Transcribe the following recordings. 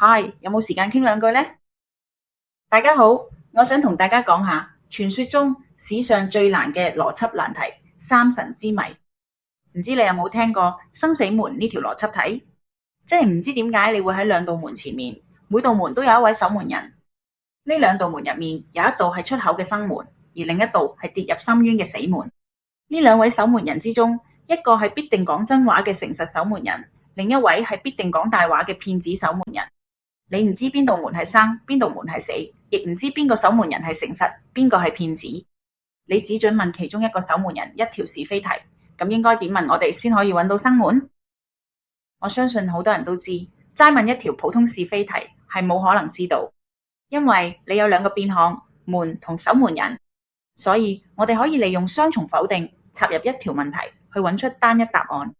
Hi，有冇時間傾兩句呢？大家好，我想同大家講下傳說中史上最難嘅邏輯難題——三神之謎。唔知你有冇聽過生死門呢條邏輯題？即係唔知點解你會喺兩道門前面，每道門都有一位守門人。呢兩道門入面有一道係出口嘅生門，而另一道係跌入深淵嘅死門。呢兩位守門人之中，一個係必定講真話嘅誠實守門人，另一位係必定講大話嘅騙子守門人。你唔知邊道門係生，邊道門係死，亦唔知邊個守門人係誠實，邊個係騙子。你只准問其中一個守門人一條是非題，咁應該點問我哋先可以揾到生門？我相信好多人都知，齋問一條普通是非題係冇可能知道，因為你有兩個變項，門同守門人，所以我哋可以利用雙重否定插入一條問題去揾出單一答案。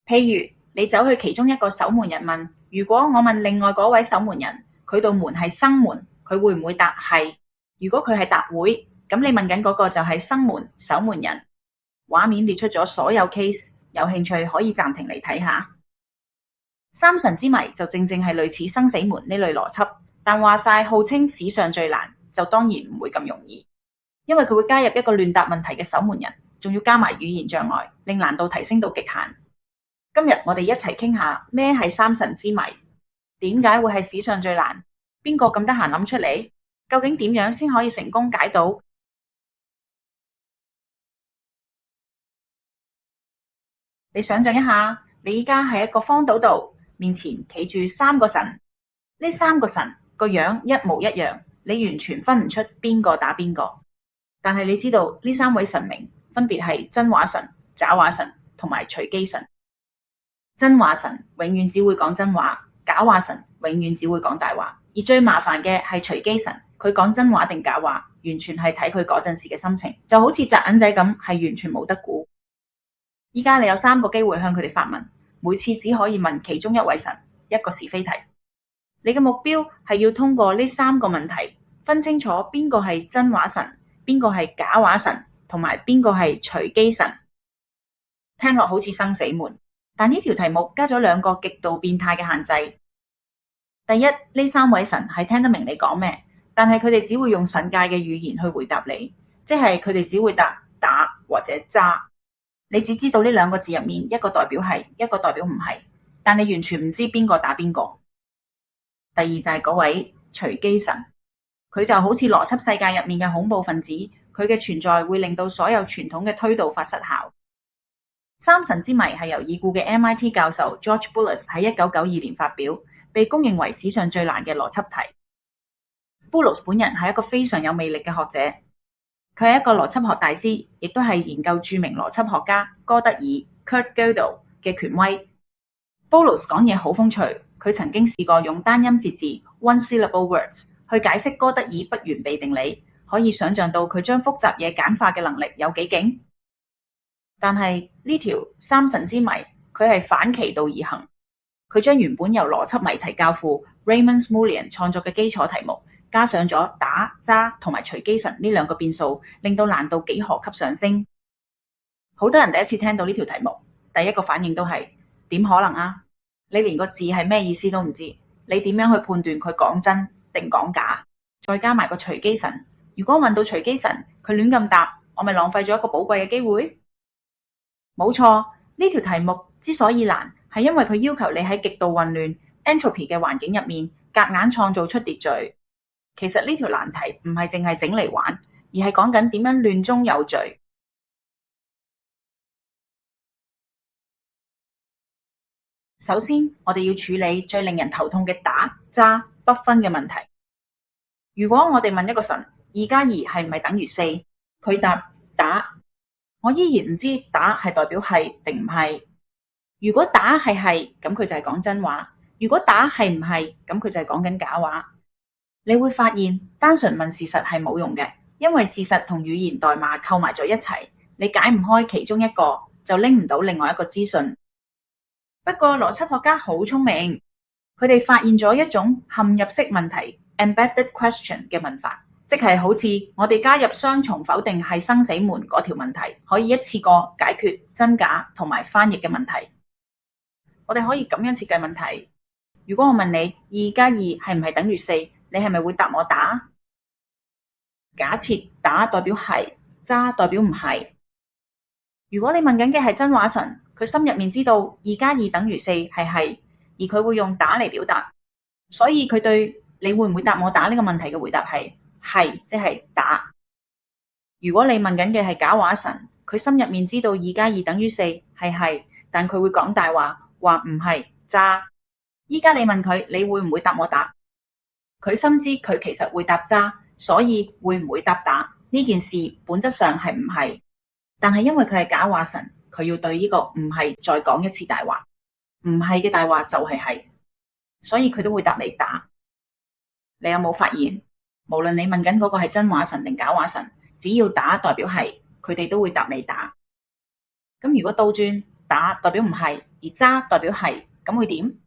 譬如你走去其中一個守門人問，如果我問另外嗰位守門人，佢道門係生門，佢會唔會答係？如果佢係答會，咁你問緊嗰個就係生門守門人。畫面列出咗所有 case， 有興趣可以暫停嚟睇下。三神之謎就正正係類似生死門呢類邏輯，但話晒號稱史上最難，就當然唔會咁容易，因為佢會加入一個亂答問題嘅守門人，仲要加埋語言障礙，令難度提升到極限。今日我哋一齊傾下咩係三神之謎，點解會係史上最難？邊個咁得閒諗出嚟？究竟點樣先可以成功解到？你想象一下，你依家喺一個荒島度，面前企住三個神，呢三個神個樣一模一樣，你完全分唔出邊個打邊個。但係你知道呢三位神明分別係真話神、假話神同埋隨機神。真話神永遠只會講真話，假話神永遠只會講大話，而最麻煩嘅係隨機神，佢講真話定假話，完全係睇佢嗰陣時嘅心情，就好似擲銀仔咁，係完全冇得估。依家你有3個機會向佢哋發問，每次只可以問其中一位神一個是非題。你嘅目標係要通過呢3個問題，分清楚邊個係真話神，邊個係假話神，同埋邊個係隨機神。聽落好似生死門，但呢條題目加咗2個極度變態嘅限制。第一，呢3位神係聽得明你講咩，但係佢哋只會用神界嘅語言去回答你，即係佢哋只會答打或者揸。你只知道呢2個字入面一個代表係，一個代表唔係，但你完全唔知邊個打邊個。第二就係嗰位隨機神，佢就好似邏輯世界入面嘅恐怖分子，佢嘅存在會令到所有傳統嘅推導法失效。三神之謎係由已故嘅 MIT 教授 George Boulos 喺1992年發表，被公認為史上最難嘅邏輯題。Boulos 本人係一個非常有魅力嘅學者，佢係一個邏輯學大師，亦都係研究著名邏輯學家哥德爾 Kurt Gödel 嘅權威。Boulos 講嘢好風趣，佢曾經試過用單音節字 one syllable words 去解釋哥德爾不完備定理，可以想象到佢將複雜嘢簡化嘅能力有幾勁。但係呢條三神之謎，佢係反其道而行，佢將原本由邏輯謎題教父 Raymond Smullyan 創作嘅基礎題目，加上咗打、揸同埋隨機神呢2個變數，令到難度幾何級上升。好多人第一次聽到呢條題目，第一個反應都係點可能啊？你連個字係咩意思都唔知，你點樣去判斷佢講真定講假？再加埋個隨機神，如果問到隨機神，佢亂咁答，我咪浪費咗一個寶貴嘅機會？冇錯，呢條題目之所以難，係因為佢要求你喺極度混亂 entropy 嘅環境入面，夾硬創造出秩序。其實呢條難題唔係淨係整嚟玩，而係講緊點樣亂中有序。首先，我哋要處理最令人頭痛嘅打、揸不分嘅問題。如果我哋問一個神2加2係唔係等於4，佢答打，我依然唔知打係代表係定唔係。如果打係，咁佢就係講真話；如果打係唔係，咁佢就係講緊假話。你會發現單純問事實係冇用嘅，因為事實同語言代碼扣埋咗一齊，你解唔開其中一個，就拎唔到另外一個資訊。不過邏輯學家好聰明，佢哋發現咗一種嵌入式問題 （embedded question） 嘅問法，即係好似我哋加入雙重否定係生死門嗰條問題，可以一次過解決真假同埋翻譯嘅問題。我哋可以咁樣設計問題：如果我問你2加2係唔係等於4，你係咪會答我打？假設打代表係，揸代表唔係。如果你問緊嘅係真話神，佢心入面知道2加2等於4係，而佢會用打嚟表達，所以佢對你會唔會答我打呢個問題嘅回答係，即係打。如果你問緊嘅係假話神，佢心入面知道2加2等於4係，但佢會講大話，話唔係揸。依家你問佢，你會唔會答我打？佢深知佢其實會答揸，所以會唔會答打呢件事本質上係唔係，但係因為佢係假話神，佢要對呢個唔係再講一次大話，唔係嘅大話就係，所以佢都會答你打。你有冇發現，無論你問緊嗰個係真話神定假話神，只要打代表係，佢哋都會答你打。咁如果倒轉，打代表唔係，而揸代表係，咁會點？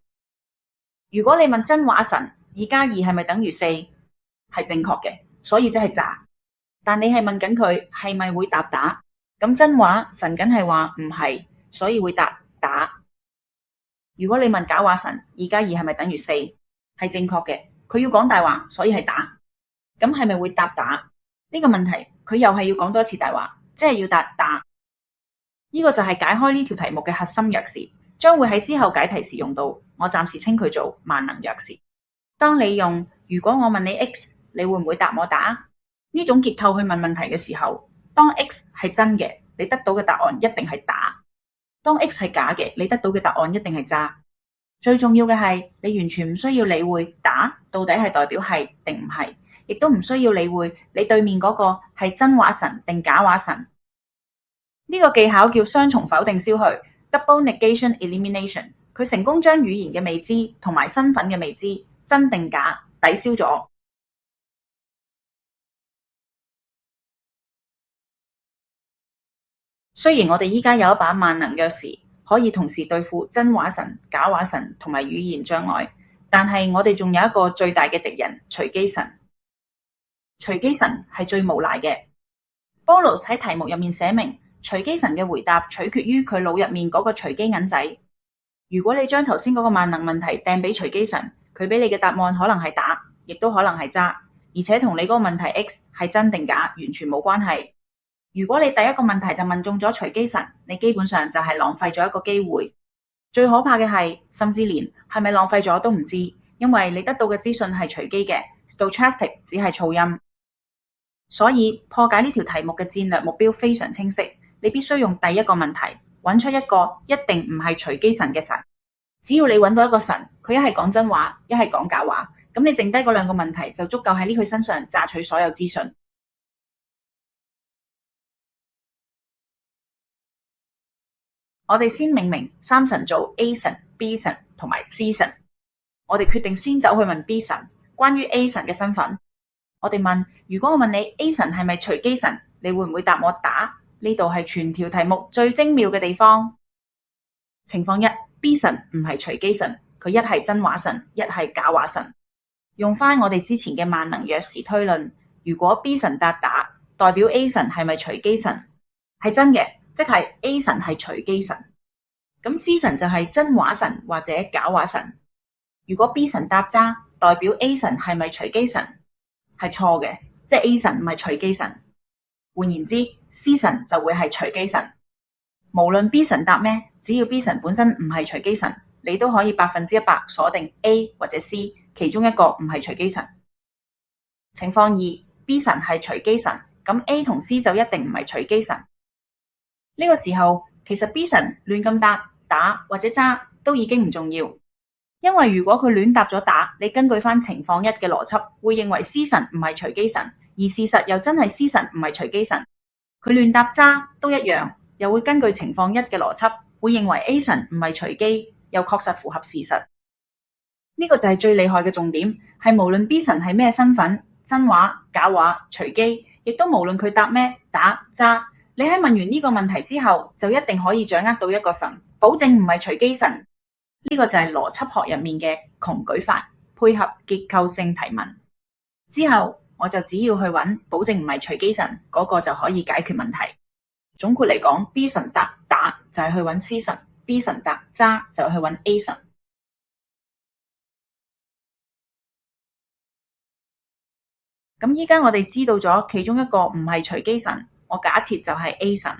如果你問真話神2加2係咪等於4，係正確嘅，所以即係詐。但你係問緊佢係咪會答打，咁真話神梗係話唔係，所以會答打。如果你問假話神2加2係咪等於4，係正確嘅，佢要講大話，所以係打。咁係咪會答打？呢個問題佢又係要講多一次大話，即係要答打。呢個就係解開呢條題目嘅核心鑰匙，將會喺之後解題時用到。我暫時稱佢做萬能鑰匙。當你用如果我問你 X， 你會唔會答我打呢種結構去問問題嘅時候，當 X 係真嘅，你得到嘅答案一定係打；當 X 係假嘅，你得到嘅答案一定係揸。最重要嘅係，你完全唔需要理會打到底係代表係定唔係，亦都唔需要理會你對面嗰個係真話神定假話神。呢個技巧叫雙重否定消去 （double negation elimination）。佢成功將語言嘅未知同埋身份嘅未知真定假抵消咗。雖然我哋依家有一把萬能鑰匙，可以同時對付真話神、假話神同埋語言障礙，但係我哋仲有一個最大嘅敵人——隨機神。隨機神係最無賴嘅。波羅喺題目入面寫明，隨機神嘅回答取決於佢腦入面嗰個隨機銀仔。如果你將頭先嗰個萬能問題掟俾隨機神，佢俾你嘅答案可能係打，亦都可能係揸，而且同你嗰個問題 X 係真定假完全冇關係。如果你第一個問題就問中咗隨機神，你基本上就係浪費咗一個機會。最可怕嘅係，甚至連係咪浪費咗都唔知，因為你得到嘅資訊係隨機嘅 ，stochastic 只係噪音。所以破解呢條題目嘅戰略目標非常清晰，你必須用第一個問題揾出一個一定唔係隨機神嘅神。只要你揾到一個神，佢一係講真話，一係講假話，咁你剩低嗰兩個問題就足夠喺呢佢身上榨取所有資訊。我哋先命名三神做 A 神、B 神同埋 C 神。我哋決定先走去問 B 神，關於 A 神嘅身份。我哋問，如果我問你 A 神係咪隨機神，你會唔會答我打？呢度係全條題目最精妙嘅地方。情況一， B 神唔係隨機神，佢一係真話神，一係假話神。用翻我哋之前嘅萬能鑰匙推論，如果 B 神答打，代表 A 神係咪隨機神？係真嘅，即係 A 神係隨機神。咁 C 神就係真話神或者假話神。如果 B 神答揸，代表 A 神係咪隨機神？係錯嘅，即係 A 神唔係隨機神。換言之 ，C 神就會係隨機神。無論 B 神答咩，只要 B 神本身唔係隨機神，你都可以100%鎖定 A 或者 C 其中一個唔係隨機神。情況二， B 神係隨機神，咁 A 同 C 就一定唔係隨機神。呢個時候，其實 B 神亂咁答、打或者揸都已經唔重要。因為如果佢亂答咗打，你根據翻情況一嘅邏輯，會認為 C 神唔係隨機神，而事實又真係 C 神唔係隨機神。佢亂答揸都一樣，又會根據情況一嘅邏輯，會認為 A 神唔係隨機，又確實符合事實。呢個就係最厲害嘅重點，係無論 B 神係咩身份，真話、假話、隨機，亦都無論佢答咩、打、揸，你喺問完呢個問題之後，就一定可以掌握到一個神，保證唔係隨機神。呢個就係邏輯學入面嘅窮舉法，配合結構性提問。之後我就只要去揾保證唔係隨機神嗰個就可以解決問題。總括嚟講， B 神答打就係去揾 C 神， B 神答揸就係去揾 A 神。咁依家我哋知道咗其中一個唔係隨機神，我假設就係 A 神。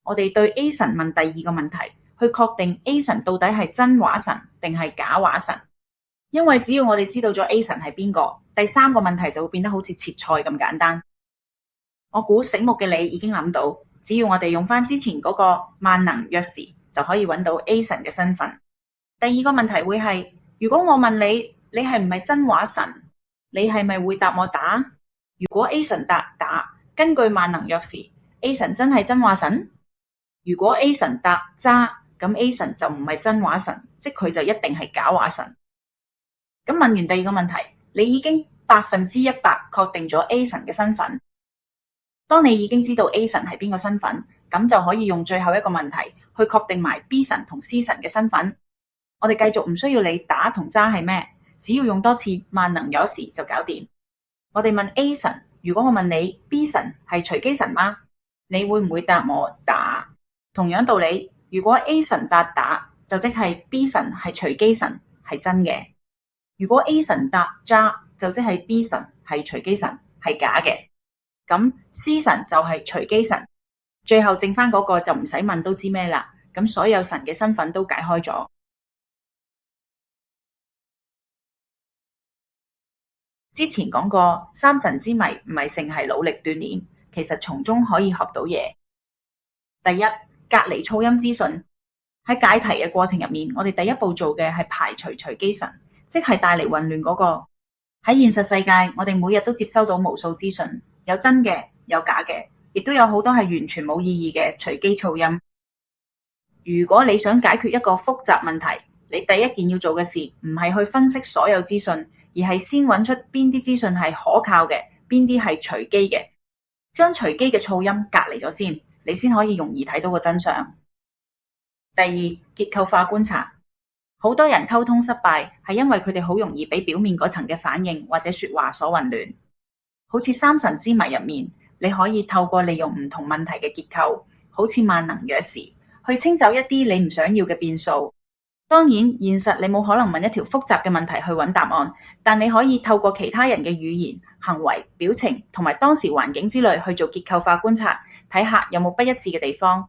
我哋對 A 神問第二個問題，去確定 A 神到底係真話神定係假話神。因為只要我哋知道咗 A 神係邊個，第三個問題就會變得好似切菜咁簡單。我估醒目嘅你已經諗到，只要我哋用翻之前嗰個萬能鑰匙，就可以揾到 A 神嘅身份。第二個問題會係，如果我問你，你係唔係真話神？你係咪會答我打？如果 A 神答打，根據萬能鑰匙 ，A 神真係真話神？如果 A 神答揸，咁 A 神就唔係真話神，即佢就一定係假話神。咁問完第二個問題，你已經100%確定咗 A 神嘅身份。當你已經知道 A 神係邊個身份，咁就可以用最後一個問題去確定埋 B 神同 C 神嘅身份。我哋繼續唔需要你打同揸係咩，只要用多次萬能鑰匙就搞掂。我哋問 A 神，如果我問你 B 神係隨機神嗎？你會唔會答我打？同樣道理，如果 A 神答打，就即係 B 神係隨機神，係真嘅。如果 A 神答揸，就即係 B 神係隨機神，係假嘅。咁 C 神就係隨機神，最後剩翻嗰個就唔使問都知咩啦。咁所有神嘅身份都解開咗。之前講過，三神之謎唔係淨係努力鍛鍊，其實從中可以學到嘢。第一，隔離噪音資訊。喺解題嘅過程入面，我哋第一步做嘅係排除隨機神，即係帶嚟混亂嗰個。喺現實世界，我哋每日都接收到無數資訊，有真嘅，有假嘅，亦都有好多係完全冇意義嘅隨機噪音。如果你想解決一個複雜問題，你第一件要做嘅事唔係去分析所有資訊，而係先揾出邊啲資訊係可靠嘅，邊啲係隨機嘅，將隨機嘅噪音隔離咗先，你先可以容易睇到個真相。第二，結構化觀察。好多人溝通失敗係因為佢哋好容易俾表面嗰層嘅反應或者說話所混亂。好似三神之謎入面，你可以透過利用唔同問題嘅結構，好似萬能鑰匙，去清走一啲你唔想要嘅變數。當然，現實你冇可能問一條複雜嘅問題去揾答案，但你可以透過其他人嘅語言、行為、表情同埋當時環境之類去做結構化觀察，睇下有冇不一致嘅地方。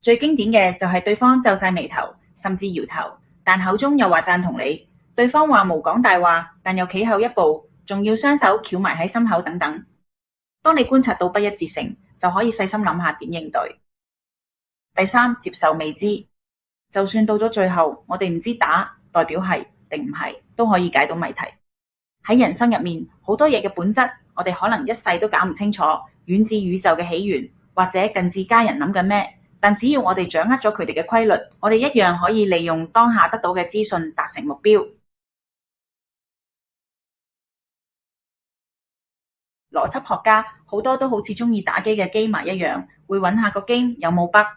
最經典嘅就係對方皺晒眉頭，甚至搖頭，但口中又話贊同你。對方話冇講大話，但又企後一步，仲要雙手翹埋喺心口等等。當你觀察到不一致性，就可以細心諗下點應對。第三，接受未知。就算到咗最後，我哋唔知打代表係定唔係，都可以解到謎題。喺人生入面，好多嘢嘅本質，我哋可能一世都搞唔清楚，遠至宇宙嘅起源，或者近至家人諗緊咩。但只要我哋掌握咗佢哋嘅規律，我哋一樣可以利用當下得到嘅資訊達成目標。邏輯學家好多都好似中意打機嘅機迷一樣，會揾下個 game 有冇 bug。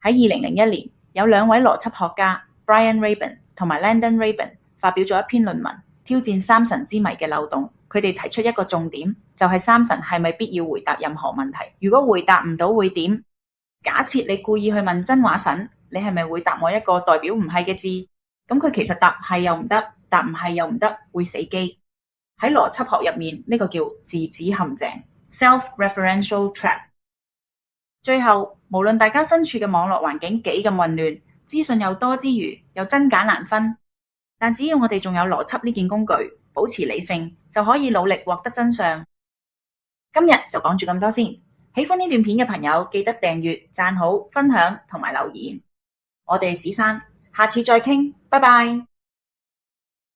喺2001年，有兩位邏輯學家 Brian Rabin 同埋 Landon Rabin 發表咗一篇論文，挑戰三神之謎嘅漏洞。佢哋提出一個重點，就係三神係咪必要回答任何問題？如果回答唔到會點？假設你故意去問真話神，你係咪會答我一個代表唔係嘅字？咁佢其實答係又唔得，答唔係又唔得，會死機。喺邏輯學入面，呢個叫字子陷阱 （self-referential trap）。最後，無論大家身處嘅網絡環境幾咁混亂，資訊又多之餘，又真假難分，但只要我哋仲有邏輯呢件工具，保持理性，就可以努力獲得真相。今日就講住咁多先。喜歡呢段片嘅朋友，記得訂閱、讚好、分享同埋留言。我哋子珊，下次再傾，拜拜。